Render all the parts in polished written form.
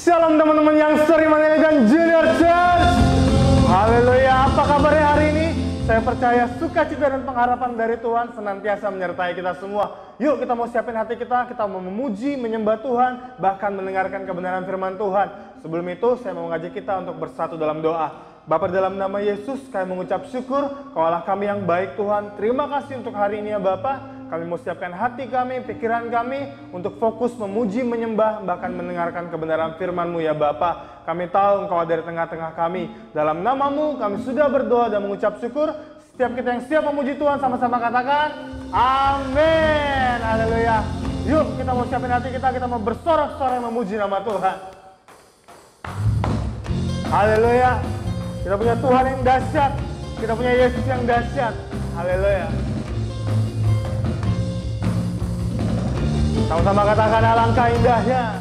Shalom teman-teman yang seiman ini dan Junior Church. Haleluya, apa kabarnya hari ini? Saya percaya sukacita dan pengharapan dari Tuhan senantiasa menyertai kita semua. Yuk kita mau siapin hati kita mau memuji, menyembah Tuhan, bahkan mendengarkan kebenaran firman Tuhan. Sebelum itu saya mau mengajak kita untuk bersatu dalam doa. Bapa, dalam nama Yesus kami mengucap syukur, Kau Allah kami yang baik Tuhan. Terima kasih untuk hari ini ya Bapa. Kami mau siapkan hati kami, pikiran kami untuk fokus memuji, menyembah, bahkan mendengarkan kebenaran firman-Mu ya Bapa. Kami tahu Engkau ada di tengah-tengah kami. Dalam nama-Mu kami sudah berdoa dan mengucap syukur. Setiap kita yang siap memuji Tuhan sama-sama katakan amin. Haleluya. Yuk kita mau siapin hati kita mau bersorak-sorai memuji nama Tuhan. Haleluya. Kita punya Tuhan yang dahsyat. Kita punya Yesus yang dahsyat. Haleluya. Sama-sama katakan alangkah indahnya.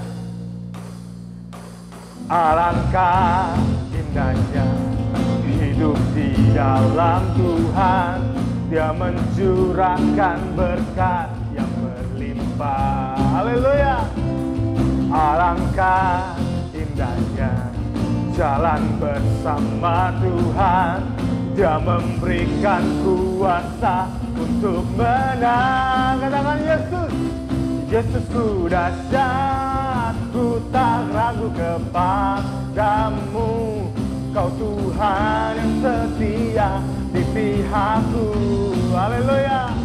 Alangkah indahnya hidup di dalam Tuhan. Dia mencurahkan berkat yang berlimpah. Haleluya. Alangkah indahnya jalan bersama Tuhan. Dia memberikan kuasa untuk menang. Katakan Yesus. Yesusku dahsyat, ku tak ragu kepadamu. Kau Tuhan yang setia di pihakku. Haleluya.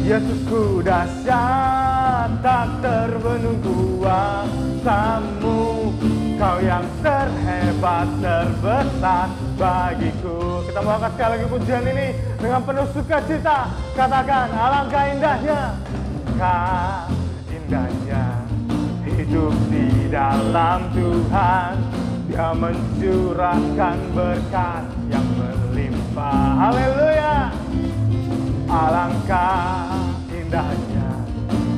Yesusku dahsyat, tak terbendung kuasamu. Kau yang terhebat, terbesar bagiku. Kita mau angkat sekali lagi pujian ini dengan penuh sukacita. Katakan alangkah indahnya. Alangkah indahnya hidup di dalam Tuhan. Dia mencurahkan berkat yang berlimpah. Haleluya. Alangkah indahnya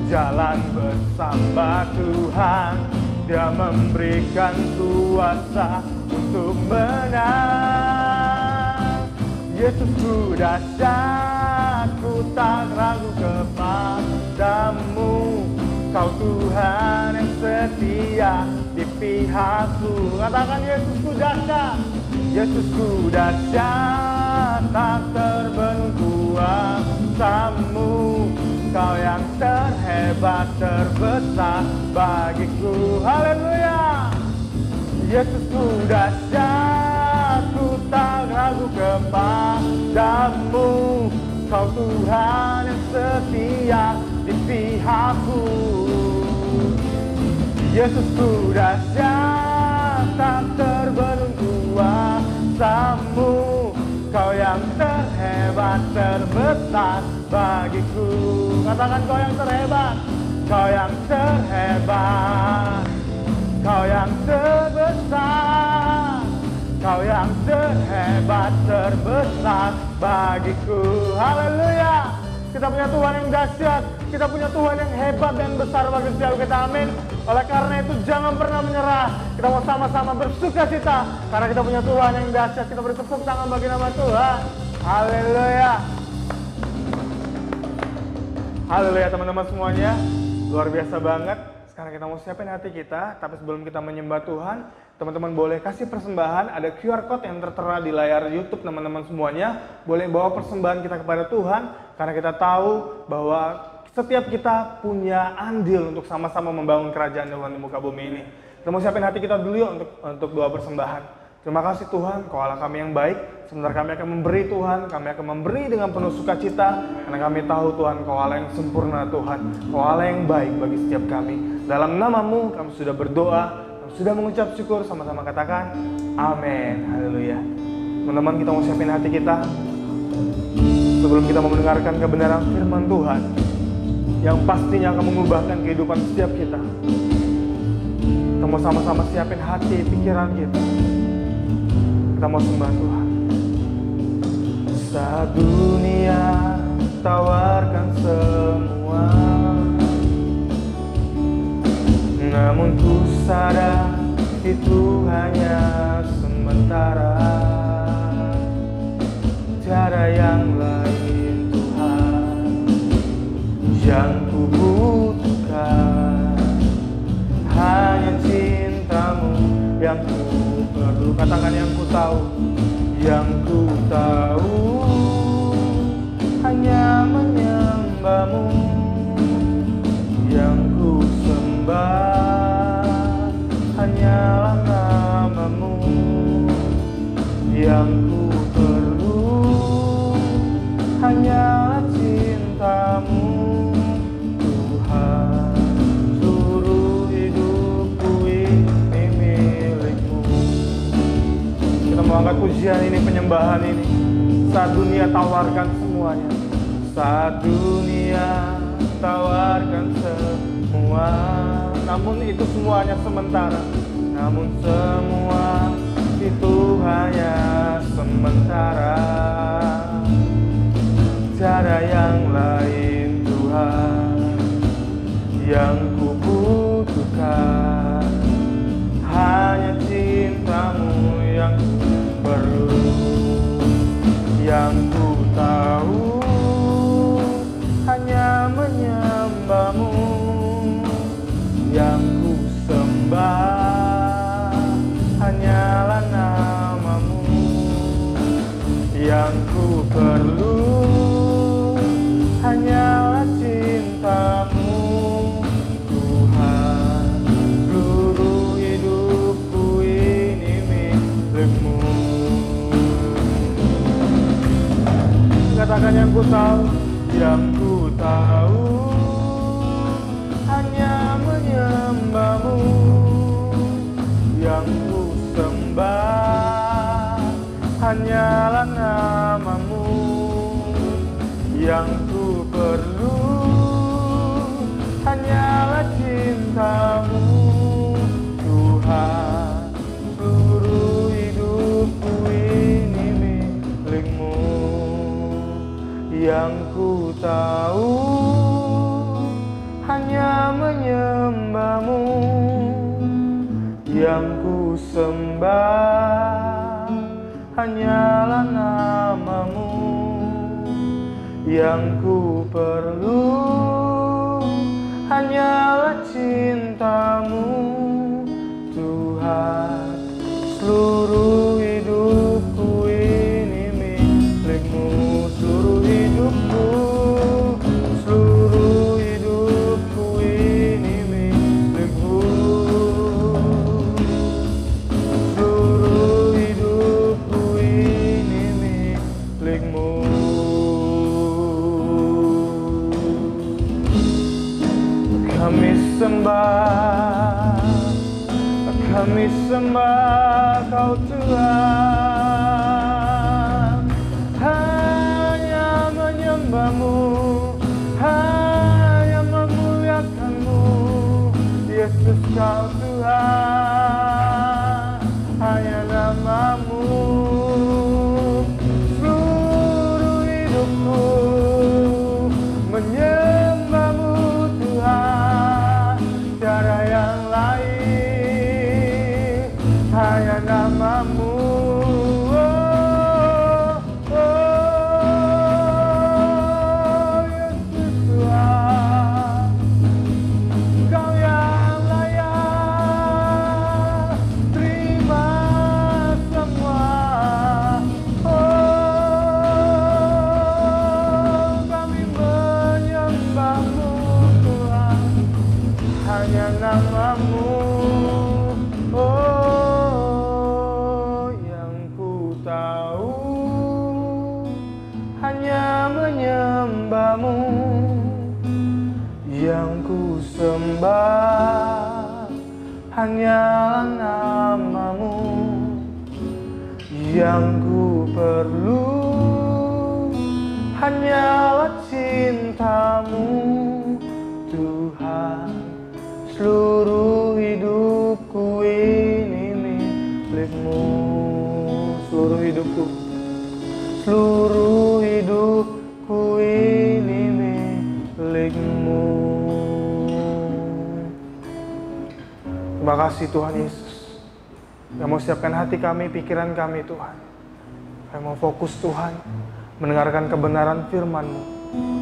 jalan bersama Tuhan. Dia memberikan kuasa untuk menang. Yesusku dahsyat, ku tak ragu kepadamu. Kau Tuhan yang setia di pihakku. Katakan Yesusku dahsyat. Yesusku dahsyat, tak terbendung kuasamu. Kau yang terhebat, terbesar bagiku. Haleluya. Yesusku dahsyat, ku tak ragu kepadamu. Kau Tuhan yang setia di pihakku. Yesusku dahsyat, tak terbendung kuasamu. Kau yang terhebat, terbesar bagiku. Katakan kau yang terhebat. Kau yang terhebat. Kau yang terbesar. Kau yang terhebat, terbesar bagiku. Haleluya. Kita punya Tuhan yang dahsyat. Kita punya Tuhan yang hebat dan besar bagi setiap kita. Amin. Oleh karena itu jangan pernah menyerah. Kita mau sama-sama bersukacita karena kita punya Tuhan yang dahsyat. Kita beri tepuk tangan bagi nama Tuhan. Haleluya. Haleluya teman-teman semuanya. Luar biasa banget. Sekarang kita mau siapin hati kita. Tapi sebelum kita menyembah Tuhan, teman-teman boleh kasih persembahan. Ada QR Code yang tertera di layar YouTube teman-teman semuanya. Boleh bawa persembahan kita kepada Tuhan. Karena kita tahu bahwa setiap kita punya andil untuk sama-sama membangun kerajaan Tuhan di muka bumi ini. Kita mau siapin hati kita dulu yuk untuk doa persembahan. Terima kasih Tuhan, Kau Allah kami yang baik. Sebentar kami akan memberi Tuhan, kami akan memberi dengan penuh sukacita. Karena kami tahu Tuhan, Kau Allah yang sempurna Tuhan. Kau Allah yang baik bagi setiap kami. Dalam nama-Mu kami sudah berdoa, kami sudah mengucap syukur, sama-sama katakan amin. Haleluya. Teman-teman kita mau siapin hati kita. Sebelum kita mau mendengarkan kebenaran firman Tuhan yang pastinya akan mengubahkan kehidupan setiap kita. Kita mau sama-sama siapin hati, pikiran kita. Kita mau sembah Tuhan. Saat dunia tawarkan semua, namun ku sadar itu hanya sementara. Tiada yang lain Tuhan yang ku butuhkan, hanya cinta-Mu yang ku perlu. Katakan yang ku tahu. Yang ku tahu hanya menyembah-Mu, yang ku sembah hanyalah nama-Mu, yang ku perlu hanyalah cinta-Mu. Tuhan, seluruh hidupku ini milik-Mu. Kita mau angkat pujian ini, penyembahan ini, saat dunia tawarkan semuanya, saat dunia tawarkan semua, namun itu semuanya sementara, namun semua itu hanya sementara. Tiada yang lain Tuhan yang ku butuhkan, hanya cinta-Mu yang perlu. Yang ku tahu hanya menyembah-Mu, yang ku sembah hanyalah nama-Mu, yang ku perlu hanyalah cinta-Mu. Tuhan, seluruh hidupku ini milik-Mu. Katakan yang ku tahu, yang ku tahu hanya menyembah-Mu, yang ku sembah hanyalah nama-Mu, yang ku perlu hanyalah cinta-Mu. Tuhan, seluruh hidupku ini milik-Mu. Yang ku tahu hanya menyembah-Mu, yang ku sembah hanyalah nama-Mu, yang ku perlu hanyalah cinta-Mu. Tuhan, seluruh hidupku ini milik-Mu. Seluruh hidupku, seluruh hidupku ini milik-Mu. Seluruh hidupku ini milik-Mu. Kami sembah Kau Tuhan, hanya menyembah-Mu, hanya memuliakan-Mu. Yesus Kau Tuhan, hanya nama-Mu. Seluruh hidupku menyembah-Mu Tuhan, tiada yang lain, hanya nama-Mu. Yesus Tuhan, Kau yang layak terima semua. Kami menyembah-Mu Tuhan, hanya nama-Mu. Yang ku tahu hanya menyembah-Mu, yang ku sembah hanyalah nama-Mu, yang ku perlu hanyalah cinta-Mu. Tuhan, seluruh hidupku ini milik-Mu. Seluruh hidupku, seluruh hidupku ini milik-Mu. Terima kasih Tuhan Yesus, yang mau siapkan hati kami, pikiran kami Tuhan. Kami mau fokus Tuhan, mendengarkan kebenaran firman-Mu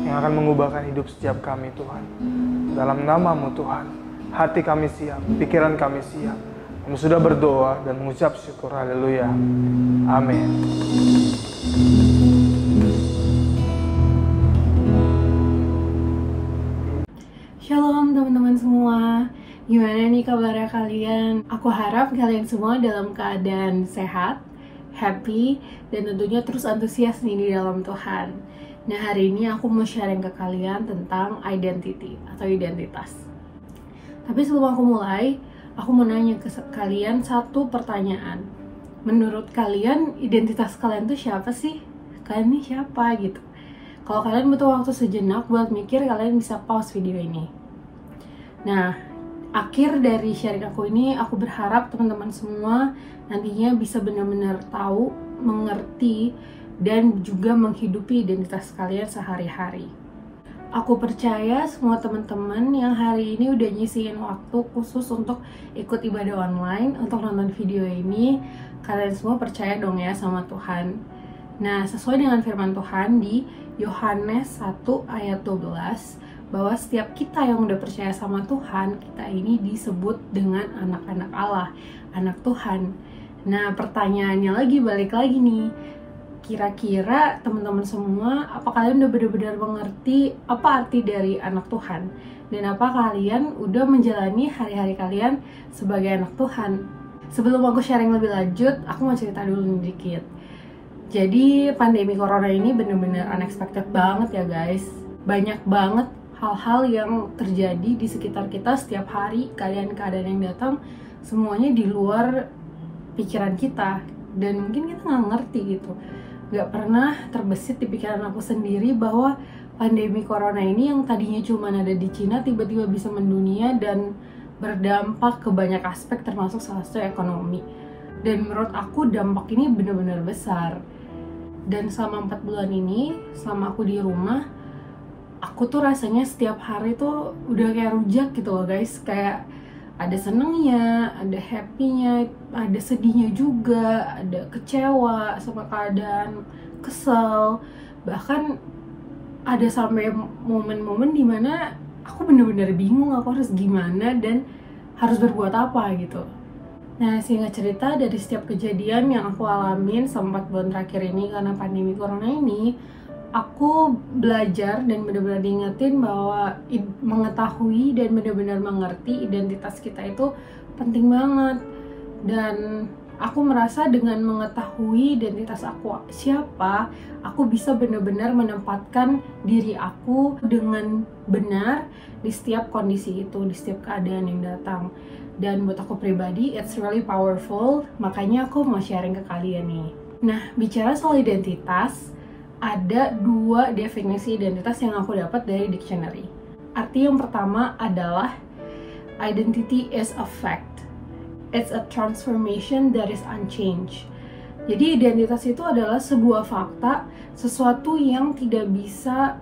yang akan mengubahkan hidup setiap kami Tuhan. Dalam nama-Mu Tuhan, hati kami siap, pikiran kami siap, Kami sudah berdoa dan mengucap syukur. Haleluya. Amin. Shalom teman-teman semua. Gimana nih kabarnya kalian? Aku harap kalian semua dalam keadaan sehat, happy, dan tentunya terus antusias nih di dalam Tuhan. Nah, hari ini aku mau sharing ke kalian tentang identity atau identitas. Tapi sebelum aku mulai, aku mau nanya ke kalian satu pertanyaan. Menurut kalian, identitas kalian tuh siapa sih? Kalian ini siapa gitu? Kalau kalian butuh waktu sejenak buat mikir, kalian bisa pause video ini. Nah, akhir dari sharing aku ini, aku berharap teman-teman semua nantinya bisa benar-benar tahu, mengerti, dan juga menghidupi identitas kalian sehari-hari. Aku percaya semua teman-teman yang hari ini udah nyisihin waktu khusus untuk ikut ibadah online, untuk nonton video ini, kalian semua percaya dong ya sama Tuhan. Nah, sesuai dengan firman Tuhan di Yohanes 1 ayat 12, bahwa setiap kita yang udah percaya sama Tuhan, kita ini disebut dengan anak-anak Allah, anak Tuhan. Nah, pertanyaannya lagi, balik lagi nih. Kira-kira teman-teman semua, apa kalian udah benar-benar mengerti apa arti dari anak Tuhan? Dan apa kalian udah menjalani hari-hari kalian sebagai anak Tuhan? Sebelum aku sharing lebih lanjut, aku mau cerita dulu dikit. Jadi pandemi corona ini benar-benar unexpected banget ya guys. Banyak banget hal-hal yang terjadi di sekitar kita setiap hari, keadaan-keadaan yang datang, semuanya di luar pikiran kita. Dan mungkin kita nggak ngerti gitu. Gak pernah terbesit di pikiran aku sendiri bahwa pandemi corona ini yang tadinya cuma ada di Cina, tiba-tiba bisa mendunia dan berdampak ke banyak aspek, termasuk salah satu ekonomi. Dan menurut aku dampak ini benar-benar besar. Dan selama 4 bulan ini, selama aku di rumah, aku tuh rasanya setiap hari tuh udah kayak rujak gitu loh guys. Kayak ada senengnya, ada happy-nya, ada sedihnya juga, ada kecewa sama keadaan, kesel. Bahkan ada sampai momen-momen dimana aku bener-bener bingung aku harus gimana dan harus berbuat apa gitu. Nah, singkat cerita, dari setiap kejadian yang aku alamin selama 4 bulan terakhir ini karena pandemi corona ini, aku belajar dan benar-benar diingetin bahwa mengetahui dan benar-benar mengerti identitas kita itu penting banget. Dan aku merasa dengan mengetahui identitas aku siapa, aku bisa benar-benar menempatkan diri aku dengan benar di setiap kondisi itu, di setiap keadaan yang datang. Dan buat aku pribadi, it's really powerful, makanya aku mau sharing ke kalian nih. Nah, bicara soal identitas, ada 2 definisi identitas yang aku dapat dari dictionary. Arti yang pertama adalah identity is a fact. It's a transformation that is unchanged. Jadi identitas itu adalah sebuah fakta, sesuatu yang tidak bisa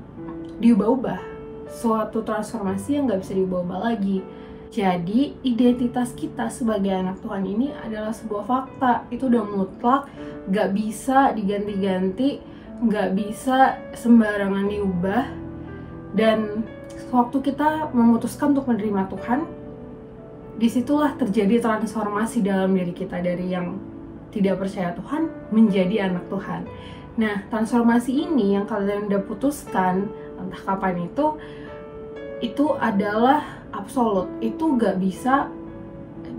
diubah-ubah, suatu transformasi yang nggak bisa diubah-ubah lagi. Jadi identitas kita sebagai anak Tuhan ini adalah sebuah fakta, itu udah mutlak, nggak bisa diganti-ganti, nggak bisa sembarangan diubah. Dan waktu kita memutuskan untuk menerima Tuhan, disitulah terjadi transformasi dalam diri kita dari yang tidak percaya Tuhan menjadi anak Tuhan. Nah, transformasi ini yang kalian udah putuskan entah kapan itu adalah absolut, itu nggak bisa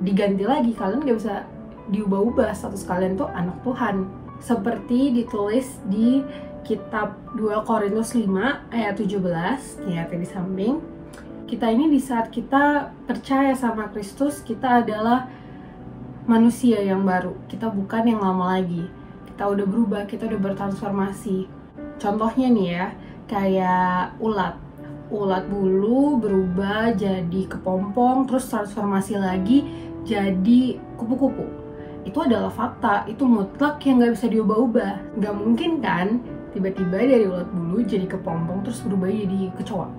diganti lagi, kalian nggak bisa diubah-ubah, status kalian tuh anak Tuhan. Seperti ditulis di kitab 2 Korintus 5 ayat 17, lihat di samping. Kita ini di saat kita percaya sama Kristus, kita adalah manusia yang baru. Kita bukan yang lama lagi. Kita udah berubah, kita udah bertransformasi. Contohnya nih ya, kayak ulat. Ulat bulu berubah jadi kepompong, terus transformasi lagi jadi kupu-kupu. Itu adalah fakta, itu mutlak yang nggak bisa diubah-ubah. Nggak mungkin kan tiba-tiba dari ulat bulu jadi kepompong terus berubah jadi kecoa,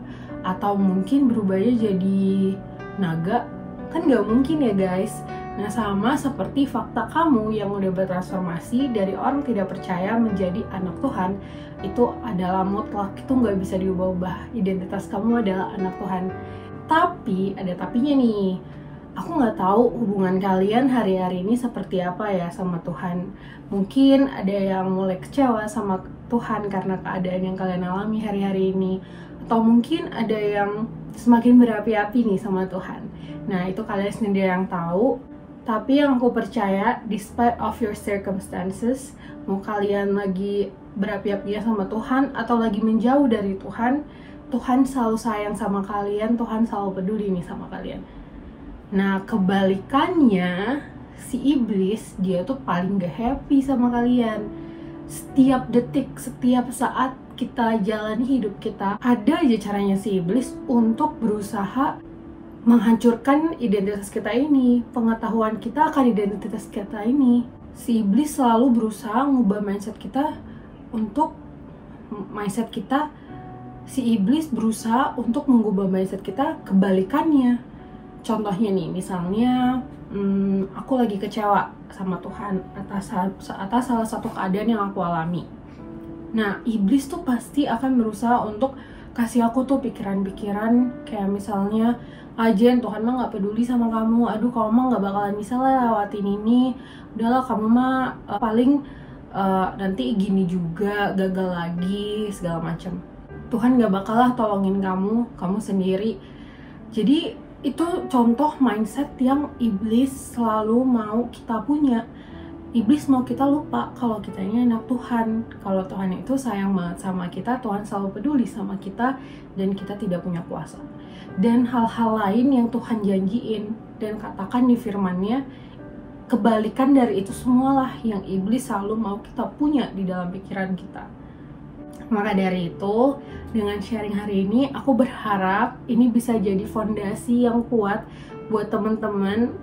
atau mungkin berubahnya jadi naga, kan nggak mungkin ya guys. Nah, sama seperti fakta kamu yang udah bertransformasi dari orang tidak percaya menjadi anak Tuhan, itu adalah mutlak, itu nggak bisa diubah-ubah. Identitas kamu adalah anak Tuhan. Tapi ada tapinya nih, Aku nggak tahu hubungan kalian hari-hari ini seperti apa ya sama Tuhan. Mungkin ada yang mulai kecewa sama Tuhan karena keadaan yang kalian alami hari-hari ini. Atau mungkin ada yang semakin berapi-api nih sama Tuhan. Nah, itu kalian sendiri yang tahu. Tapi yang aku percaya, despite of your circumstances, mau kalian lagi berapi-api sama Tuhan atau lagi menjauh dari Tuhan, Tuhan selalu sayang sama kalian, Tuhan selalu peduli nih sama kalian. Nah, kebalikannya, si iblis, dia tuh paling gak happy sama kalian. Setiap detik, setiap saat kita jalani hidup kita, ada aja caranya si iblis untuk berusaha menghancurkan identitas kita ini, pengetahuan kita akan identitas kita ini. Si iblis selalu berusaha ngubah mindset kita si iblis berusaha untuk mengubah mindset kita kebalikannya. Contohnya nih, misalnya aku lagi kecewa sama Tuhan atas salah satu keadaan yang aku alami. Nah, iblis tuh pasti akan berusaha untuk kasih aku tuh pikiran-pikiran kayak misalnya, Jen, Tuhan mah gak peduli sama kamu, aduh kamu mah gak bakalan bisa lah lewatin ini, udahlah kamu mah paling nanti gini juga, gagal lagi, segala macam. Tuhan gak bakalah tolongin kamu sendiri. Jadi itu contoh mindset yang iblis selalu mau kita punya. Iblis mau kita lupa kalau kita ini anak Tuhan, kalau Tuhan itu sayang banget sama kita, Tuhan selalu peduli sama kita, dan kita tidak punya kuasa. Dan hal-hal lain yang Tuhan janjiin dan katakan di firman-Nya, kebalikan dari itu semualah yang iblis selalu mau kita punya di dalam pikiran kita. Maka dari itu, dengan sharing hari ini, aku berharap ini bisa jadi fondasi yang kuat buat teman-teman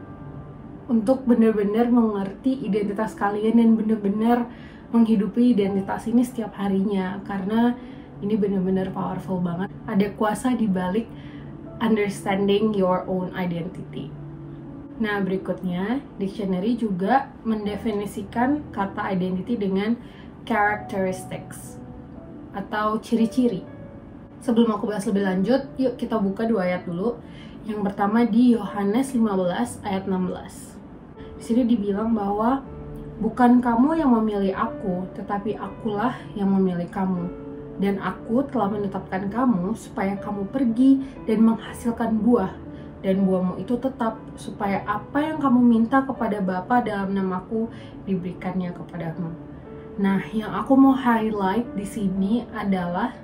untuk benar-benar mengerti identitas kalian dan benar-benar menghidupi identitas ini setiap harinya. Karena ini benar-benar powerful banget. Ada kuasa di balik understanding your own identity. Nah, berikutnya, dictionary juga mendefinisikan kata identity dengan characteristics atau ciri-ciri. Sebelum aku bahas lebih lanjut, yuk kita buka 2 ayat dulu. Yang pertama di Yohanes 15 ayat 16. Di sini dibilang bahwa bukan kamu yang memilih aku, tetapi akulah yang memilih kamu. Dan aku telah menetapkan kamu supaya kamu pergi dan menghasilkan buah. Dan buahmu itu tetap, supaya apa yang kamu minta kepada Bapa dalam namaku diberikannya kepadamu. Nah, yang aku mau highlight di sini adalah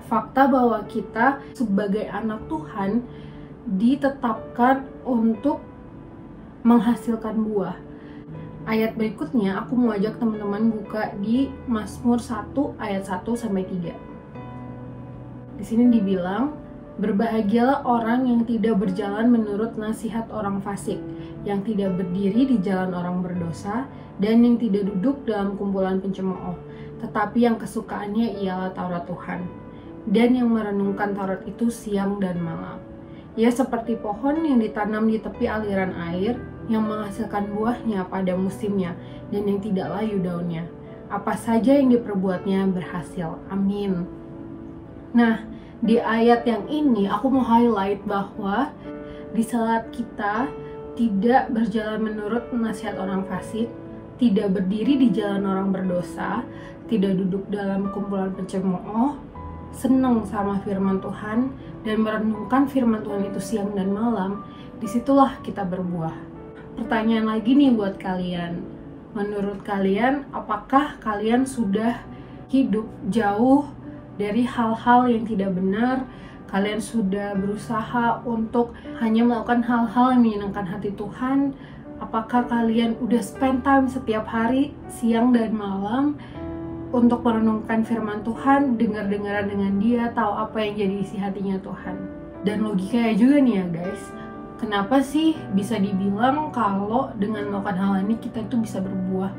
fakta bahwa kita sebagai anak Tuhan ditetapkan untuk menghasilkan buah. Ayat berikutnya aku mau ajak teman-teman buka di Mazmur 1 ayat 1-3. Di sini dibilang, berbahagialah orang yang tidak berjalan menurut nasihat orang fasik, yang tidak berdiri di jalan orang berdosa, dan yang tidak duduk dalam kumpulan pencemooh, tetapi yang kesukaannya ialah Taurat Tuhan, dan yang merenungkan Taurat itu siang dan malam. Ia seperti pohon yang ditanam di tepi aliran air, yang menghasilkan buahnya pada musimnya, dan yang tidak layu daunnya. Apa saja yang diperbuatnya berhasil. Amin. Nah, di ayat yang ini aku mau highlight bahwa di saat kita tidak berjalan menurut nasihat orang fasik, tidak berdiri di jalan orang berdosa, tidak duduk dalam kumpulan pencemooh, senang sama firman Tuhan, dan merenungkan firman Tuhan itu siang dan malam, disitulah kita berbuah. Pertanyaan lagi nih buat kalian, menurut kalian, apakah kalian sudah hidup jauh dari hal-hal yang tidak benar? Kalian sudah berusaha untuk hanya melakukan hal-hal yang menyenangkan hati Tuhan? Apakah kalian udah spend time setiap hari, siang dan malam, untuk merenungkan firman Tuhan, dengar-dengaran dengan Dia, tahu apa yang jadi isi hatinya Tuhan? Dan logikanya juga nih ya guys, kenapa sih bisa dibilang kalau dengan melakukan hal ini kita itu bisa berbuah?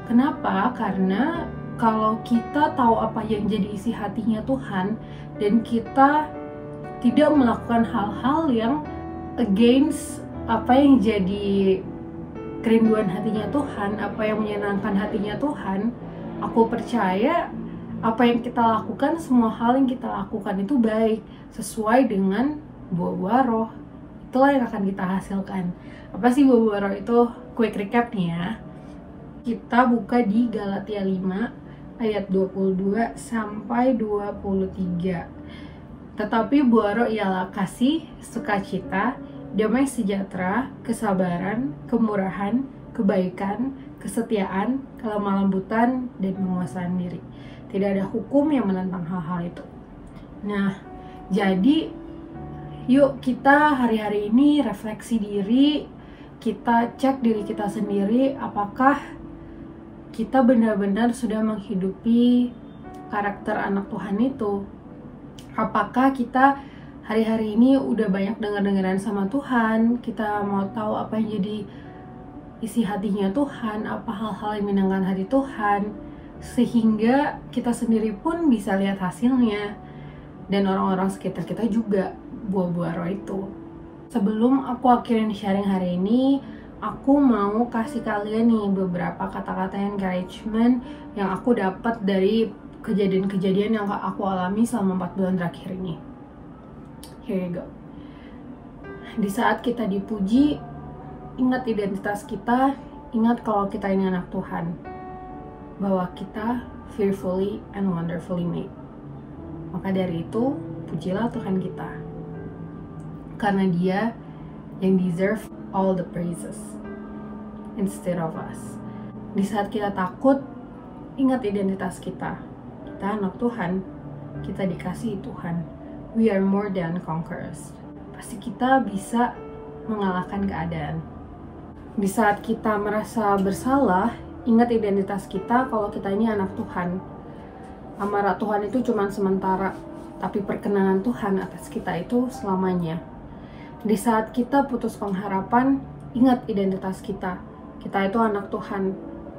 Kenapa? Karena kalau kita tahu apa yang jadi isi hatinya Tuhan, dan kita tidak melakukan hal-hal yang against apa yang jadi kerinduan hatinya Tuhan, apa yang menyenangkan hatinya Tuhan, aku percaya apa yang kita lakukan, semua hal yang kita lakukan itu baik, sesuai dengan buah-buah roh. Itu itulah yang akan kita hasilkan. Apa sih buah-buah roh itu? Quick recap nih ya. Kita buka di Galatia 5 ayat 22 sampai 23. Tetapi buah roh ialah kasih, sukacita, damai sejahtera, kesabaran, kemurahan, kebaikan, kesetiaan, kelemah lembutan, dan penguasaan diri. Tidak ada hukum yang menentang hal-hal itu. Nah, jadi yuk kita hari-hari ini refleksi diri, kita cek diri kita sendiri, apakah kita benar-benar sudah menghidupi karakter anak Tuhan itu. Apakah kita hari-hari ini udah banyak dengar-dengaran sama Tuhan, kita mau tahu apa yang jadi isi hatinya Tuhan, apa hal-hal yang menyenangkan hati Tuhan, sehingga kita sendiri pun bisa lihat hasilnya, dan orang-orang sekitar kita juga buah-buah roh itu. Sebelum aku akhirin sharing hari ini, aku mau kasih kalian nih beberapa kata-kata encouragement yang aku dapat dari kejadian-kejadian yang aku alami selama 4 bulan terakhir ini. Here you go. Di saat kita dipuji, ingat identitas kita, ingat kalau kita ini anak Tuhan, bahwa kita fearfully and wonderfully made. Maka dari itu, pujilah Tuhan kita, karena Dia yang deserve all the praises instead of us. Di saat kita takut, ingat identitas kita. Kita anak Tuhan, kita dikasihi Tuhan. We are more than conquerors. Pasti kita bisa mengalahkan keadaan. Di saat kita merasa bersalah, ingat identitas kita kalau kita ini anak Tuhan. Amarah Tuhan itu cuma sementara, tapi perkenanan Tuhan atas kita itu selamanya. Di saat kita putus pengharapan, ingat identitas kita. Kita itu anak Tuhan.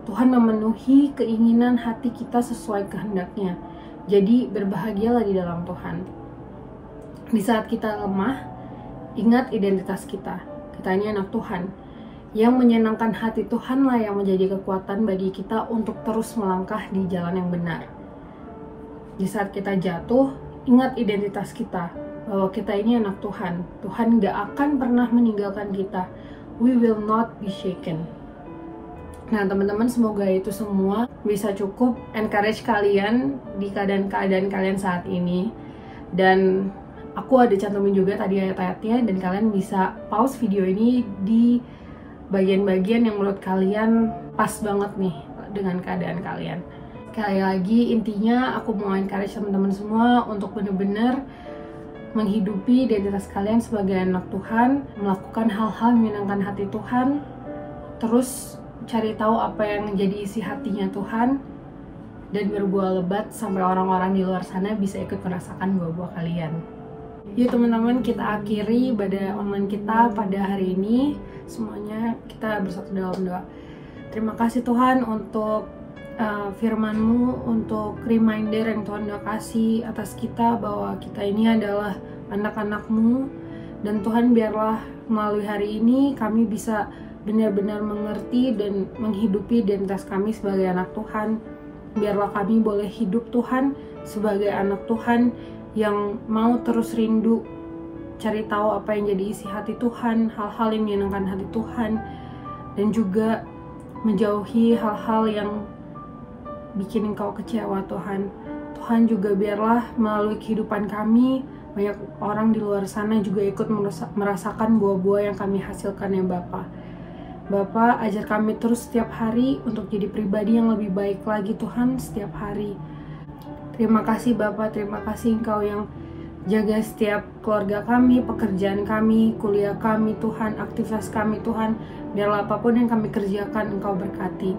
Tuhan memenuhi keinginan hati kita sesuai kehendaknya. Jadi berbahagialah di dalam Tuhan. Di saat kita lemah, ingat identitas kita. Kita ini anak Tuhan. Yang menyenangkan hati Tuhanlah yang menjadi kekuatan bagi kita untuk terus melangkah di jalan yang benar. Di saat kita jatuh, ingat identitas kita, bahwa kita ini anak Tuhan. Tuhan gak akan pernah meninggalkan kita. We will not be shaken. Nah teman-teman, semoga itu semua bisa cukup encourage kalian di keadaan-keadaan kalian saat ini. Dan aku ada cantumin juga tadi ayat-ayatnya, dan kalian bisa pause video ini di bagian-bagian yang menurut kalian pas banget nih dengan keadaan kalian. Sekali lagi, intinya aku mau encourage teman-teman semua untuk benar-benar menghidupi identitas kalian sebagai anak Tuhan, melakukan hal-hal yang menyenangkan hati Tuhan, terus cari tahu apa yang menjadi isi hatinya Tuhan, dan berbuah lebat sampai orang-orang di luar sana bisa ikut merasakan buah-buah kalian. Yuk teman-teman, kita akhiri ibadah online kita pada hari ini. Semuanya kita bersatu dalam doa. Terima kasih Tuhan untuk firman-Mu, untuk reminder yang Tuhan udah kasih atas kita bahwa kita ini adalah anak-anak-Mu. Dan Tuhan, biarlah melalui hari ini kami bisa benar-benar mengerti dan menghidupi identitas kami sebagai anak Tuhan. Biarlah kami boleh hidup Tuhan sebagai anak Tuhan yang mau terus rindu cari tahu apa yang jadi isi hati Tuhan, hal-hal yang menyenangkan hati Tuhan, dan juga menjauhi hal-hal yang bikin Engkau kecewa Tuhan. Tuhan juga biarlah melalui kehidupan kami, banyak orang di luar sana juga ikut merasakan buah-buah yang kami hasilkan ya Bapa. Bapa, ajar kami terus setiap hari untuk jadi pribadi yang lebih baik lagi Tuhan setiap hari. Terima kasih Bapa, terima kasih Engkau yang jaga setiap keluarga kami, pekerjaan kami, kuliah kami Tuhan, aktivitas kami Tuhan. Biarlah apapun yang kami kerjakan Engkau berkati.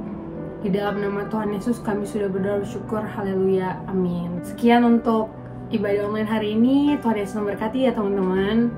Di dalam nama Tuhan Yesus kami sudah berdoa bersyukur, haleluya, amin. Sekian untuk ibadah online hari ini, Tuhan Yesus memberkati ya teman-teman.